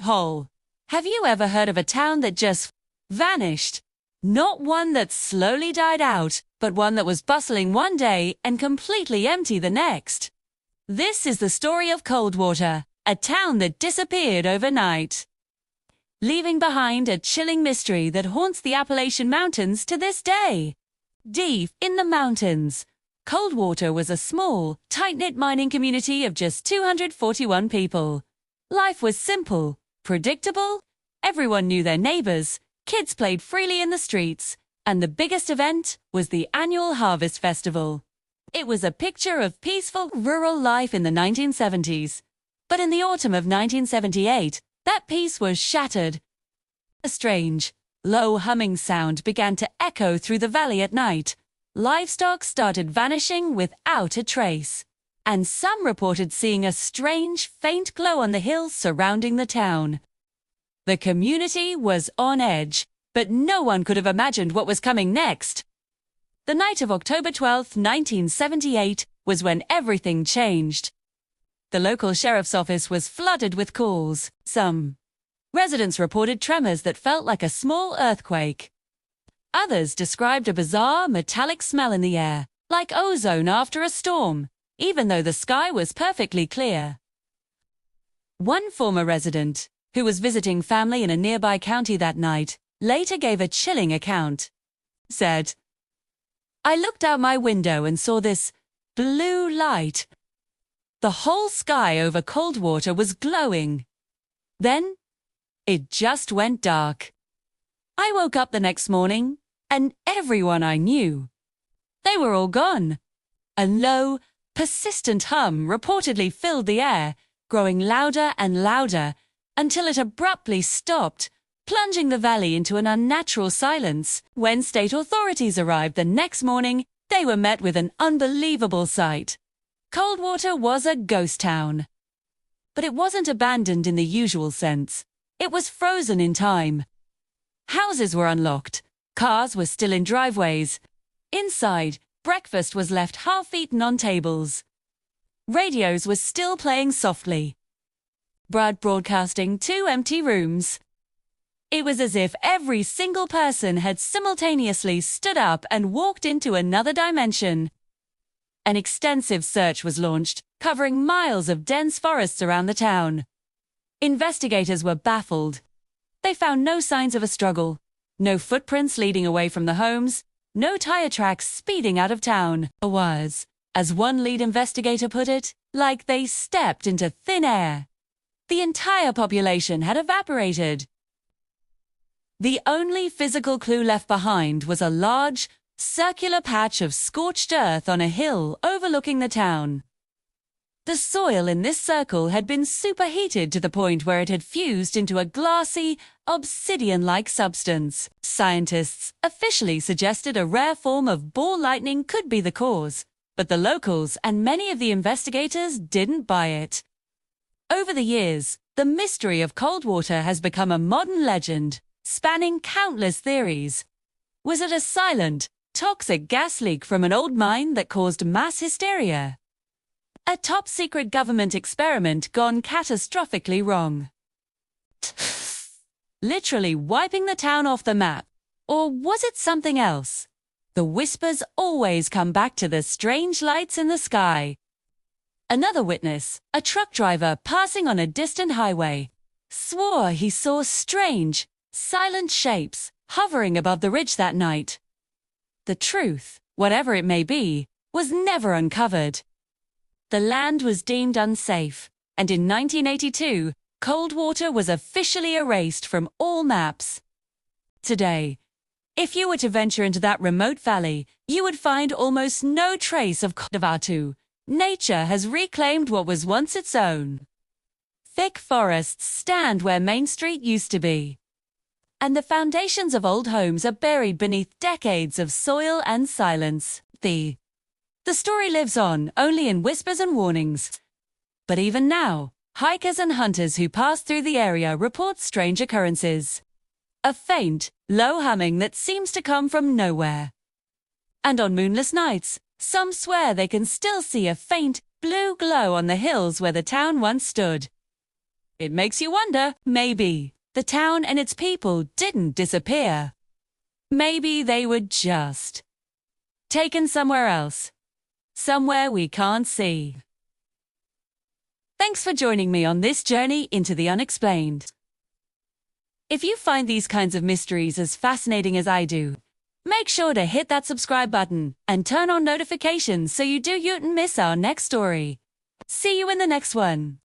Hole. Have you ever heard of a town that just vanished? Not one that slowly died out, but one that was bustling one day and completely empty the next. This is the story of Coldwater, a town that disappeared overnight, leaving behind a chilling mystery that haunts the Appalachian Mountains to this day. Deep in the mountains, Coldwater was a small, tight-knit mining community of just 241 people. Life was simple, predictable, everyone knew their neighbors, kids played freely in the streets, and the biggest event was the annual Harvest Festival. It was a picture of peaceful rural life in the 1970s. But in the autumn of 1978, that peace was shattered. A strange, low humming sound began to echo through the valley at night. Livestock started vanishing without a trace, and some reported seeing a strange, faint glow on the hills surrounding the town. The community was on edge, but no one could have imagined what was coming next. The night of October 12, 1978, was when everything changed. The local sheriff's office was flooded with calls. Some residents reported tremors that felt like a small earthquake. Others described a bizarre metallic smell in the air, like ozone after a storm, even though the sky was perfectly clear. One former resident, who was visiting family in a nearby county that night, later gave a chilling account. Said, "I looked out my window and saw this blue light. The whole sky over Coldwater was glowing. Then, it just went dark. I woke up the next morning, and everyone I knew, they were all gone." A low, persistent hum reportedly filled the air, growing louder and louder, until it abruptly stopped, plunging the valley into an unnatural silence. When state authorities arrived the next morning, they were met with an unbelievable sight. Coldwater was a ghost town. But it wasn't abandoned in the usual sense. It was frozen in time. Houses were unlocked. Cars were still in driveways. Inside, breakfast was left half-eaten on tables. Radios were still playing softly, broadcasting 2 empty rooms. It was as if every single person had simultaneously stood up and walked into another dimension. An extensive search was launched, covering miles of dense forests around the town. Investigators were baffled. They found no signs of a struggle, no footprints leading away from the homes, no tire tracks speeding out of town. It was, as one lead investigator put it, like they stepped into thin air. The entire population had evaporated. The only physical clue left behind was a large, circular patch of scorched earth on a hill overlooking the town. The soil in this circle had been superheated to the point where it had fused into a glassy, obsidian-like substance. Scientists officially suggested a rare form of ball lightning could be the cause, but the locals and many of the investigators didn't buy it. Over the years, the mystery of Coldwater has become a modern legend, spanning countless theories. Was it a silent, toxic gas leak from an old mine that caused mass hysteria? A top-secret government experiment gone catastrophically wrong, literally wiping the town off the map? Or was it something else? The whispers always come back to the strange lights in the sky. Another witness, a truck driver passing on a distant highway, swore he saw strange, silent shapes hovering above the ridge that night. The truth, whatever it may be, was never uncovered. The land was deemed unsafe, and in 1982, Coldwater was officially erased from all maps. Today, if you were to venture into that remote valley, you would find almost no trace of Coldwater. Nature has reclaimed what was once its own. Thick forests stand where Main Street used to be, and the foundations of old homes are buried beneath decades of soil and silence. The story lives on, only in whispers and warnings. But even now, hikers and hunters who pass through the area report strange occurrences. A faint, low humming that seems to come from nowhere. And on moonless nights, some swear they can still see a faint, blue glow on the hills where the town once stood. It makes you wonder, maybe the town and its people didn't disappear. Maybe they were just taken somewhere else, somewhere we can't see. Thanks for joining me on this journey into the unexplained. If you find these kinds of mysteries as fascinating as I do, make sure to hit that subscribe button and turn on notifications so you don't miss our next story. See you in the next one.